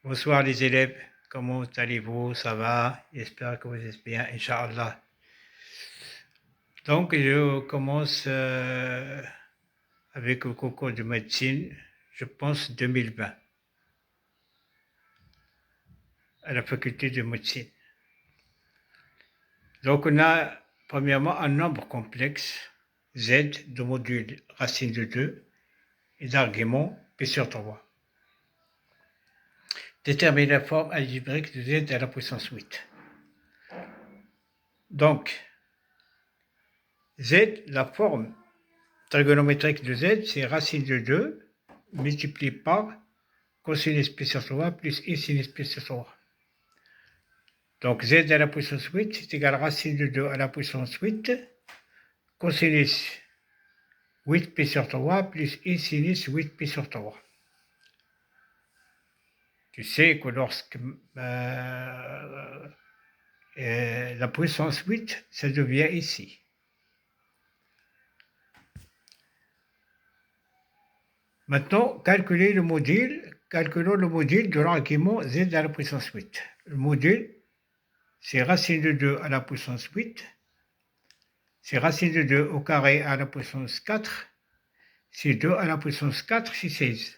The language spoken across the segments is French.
Bonsoir les élèves, comment allez-vous? Ça va? J'espère que vous êtes bien, Inch'Allah. Donc, je commence avec le concours de médecine, je pense 2020, à la faculté de médecine. Donc, on a premièrement un nombre complexe, Z, de module racine de 2 et d'argument P sur 3. Déterminer la forme algébrique de Z à la puissance 8. Donc, Z, la forme trigonométrique de Z, c'est racine de 2 multiplié par cosinus P sur 3 plus I sinus P sur 3. Donc Z à la puissance 8, c'est égal à racine de 2 à la puissance 8, cosinus 8P sur 3 plus I sinus 8P sur 3. Tu sais que lorsque la puissance 8, ça devient ici. Maintenant, calculons le module de l'argument Z à la puissance 8. Le module, c'est racine de 2 à la puissance 8, c'est racine de 2 au carré à la puissance 4, c'est 2 à la puissance 4, c'est 16.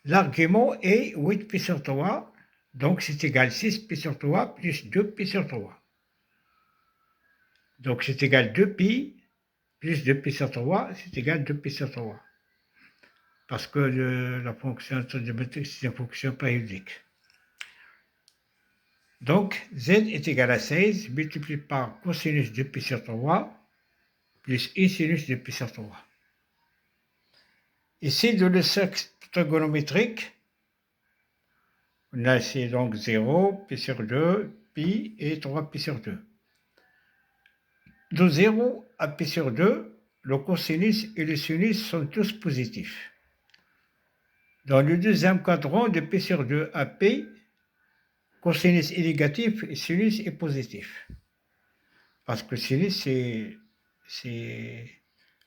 L'argument est 8pi sur 3, donc c'est égal à 6pi sur 3 plus 2pi sur 3. Donc c'est égal à 2pi plus 2pi sur 3, c'est égal à 2pi sur 3. Parce que la fonction trigonométrique, c'est une fonction périodique. Donc, Z est égal à 16 multiplié par cosinus de pi sur 3 plus I sinus de pi sur 3. Ici, dans le cercle trigonométrique, on a ici donc 0, pi sur 2, pi et 3 pi sur 2. De 0 à pi sur 2, le cosinus et le sinus sont tous positifs. Dans le deuxième quadrant de pi sur 2 à pi, cosinus est négatif et sinus est positif. Parce que sinus, c'est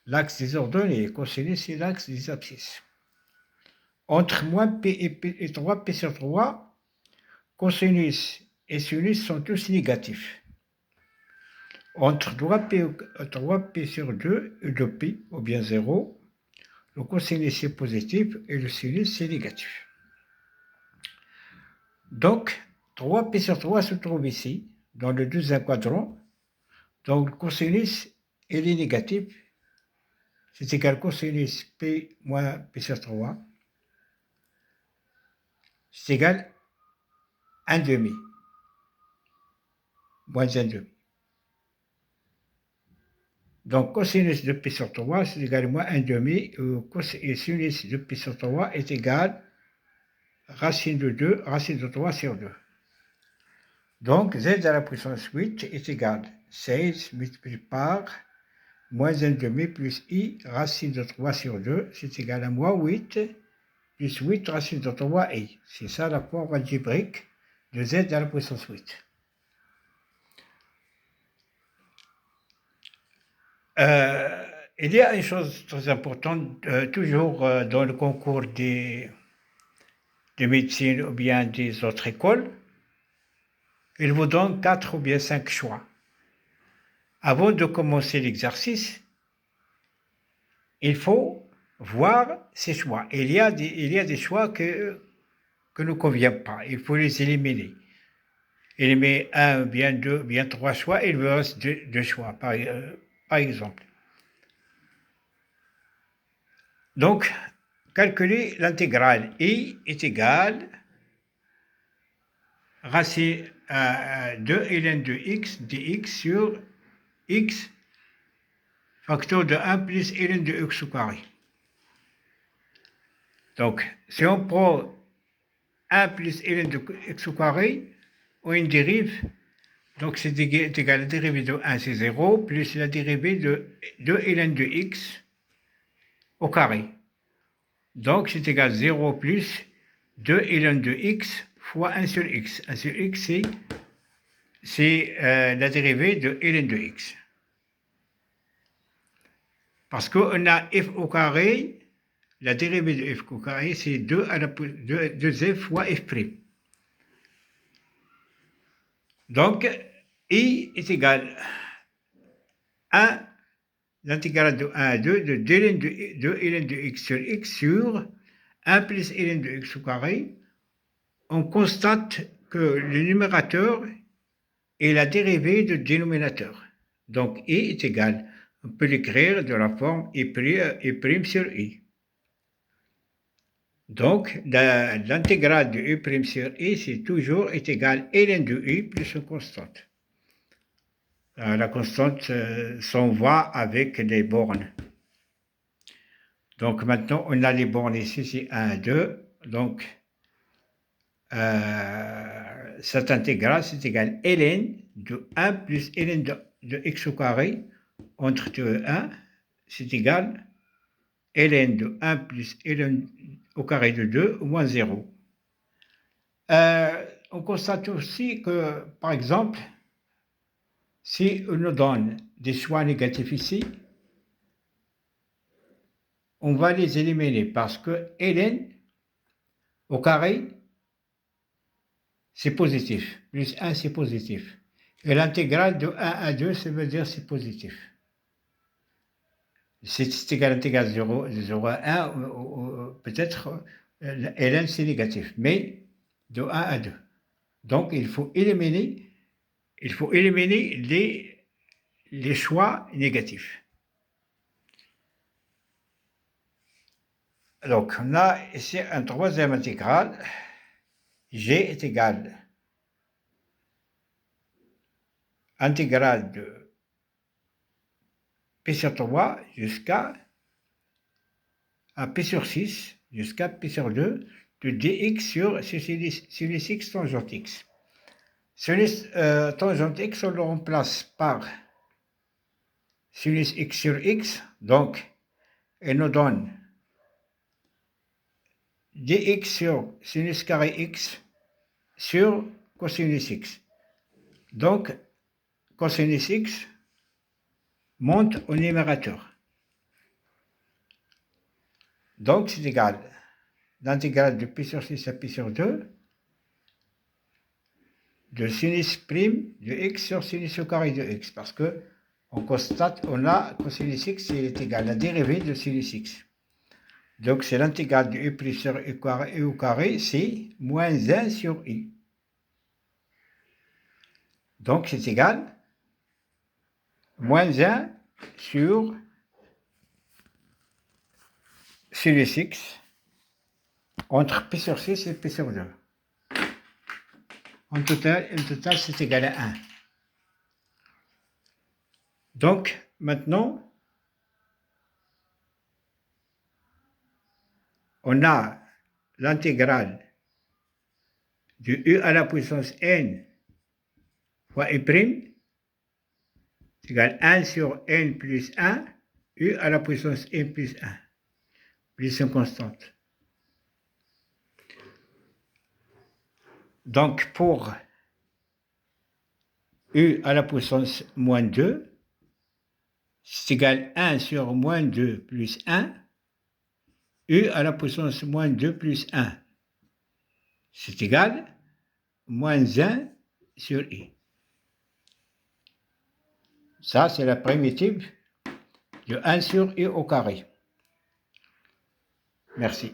l'axe des ordonnées, cosinus, c'est l'axe des abscisses. Entre moins p et 3 p sur 3, cosinus et sinus sont tous négatifs. Entre 3p sur 2 et 2p, ou bien 0, le cosinus est positif et le sinus est négatif. Donc, 3p sur 3 se trouve ici, dans le deuxième quadrant. Donc, le cosinus est négatif. C'est égal à cosinus p moins p sur 3. C'est égal à 1 demi. Moins 1 demi. Donc, cosinus de pi sur 3, c'est égal à moins 1 demi. Et sinus de pi sur 3 est égal à racine de 2, racine de 3 sur 2. Donc, z à la puissance 8 est égal à 16 multiplié par moins 1 demi plus i racine de 3 sur 2, c'est égal à moins 8 plus 8 racine de 3 i. C'est ça la forme algébrique de z à la puissance 8. Il y a une chose très importante, toujours dans le concours de médecine ou bien des autres écoles, il vous donne 4 ou bien 5 choix. Avant de commencer l'exercice, il faut voir ces choix. Il y a des choix que ne conviennent pas. Il faut les éliminer. Il met 1, bien 2, bien 3 choix, il me reste 2 choix, par exemple. Donc, calculer l'intégrale. I est égale racine 2 ln de x dx sur x facteur de 1 plus ln de x au carré. Donc, si on prend 1 plus ln de x au carré, on dérive, donc c'est égal à la dérivée de 1, c'est 0, plus la dérivée de 2 ln de x au carré. Donc, c'est égal à 0 plus 2 ln de x fois 1 sur x. 1 sur x, c'est la dérivée de ln de x. Parce qu'on a f au carré la dérivée de f au carré, c'est 2f fois f'. Donc, I est égal à l'intégrale de 1 à 2 de 2 ln de x sur x sur 1 plus ln de x au carré. On constate que le numérateur est la dérivée du dénominateur. Donc, I est égal, on peut l'écrire de la forme I' sur I. Donc, l'intégrale de I' sur I, c'est toujours est égal à ln de I plus une constante. La constante s'envoie avec les bornes. Donc, maintenant, on a les bornes ici, c'est 1, 2. Donc, cette intégrale, c'est égal à ln de 1 plus ln de x au carré entre 2 et 1, c'est égal à ln de 1 plus ln au carré de 2 moins 0. On constate aussi que, par exemple, si on nous donne des choix négatifs ici, on va les éliminer parce que ln au carré, c'est positif. Plus 1, c'est positif. Et l'intégrale de 1 à 2, ça veut dire c'est positif. Si c'est égal à l'intégrale de 0 à 1, peut-être ln c'est négatif, mais de 1 à 2. Donc il faut éliminer les choix négatifs. Donc on a ici un troisième intégrale. G est égal à intégrale de P sur 3 jusqu'à P sur 6 jusqu'à P sur 2 de dx sur sinus x tangente x. Sinus tangente x, on le remplace par sinus x sur x, donc elle nous donne dx sur sinus carré x sur cosinus x. Donc, cosinus x monte au numérateur. Donc, c'est égal à l'intégrale de P sur 6 à P sur 2 de sinus prime de x sur sinus au carré de x, parce que on constate, on a cosinus x est égal à la dérivée de sinus x. Donc, c'est l'intégrale de i' sur i au carré, c'est moins 1 sur i. Donc, c'est égal à moins 1 sur sinus x entre P sur 6 et P sur 2. En total, c'est égal à 1. Donc, maintenant, on a l'intégrale de u à la puissance n fois i', c'est égal à 1 sur n plus 1, u à la puissance n plus 1, plus une constante. Donc, pour u à la puissance moins 2, c'est égal à 1 sur moins 2 plus 1, u à la puissance moins 2 plus 1. C'est égal à moins 1 sur i. Ça, c'est la primitive de 1 sur i au carré. Merci.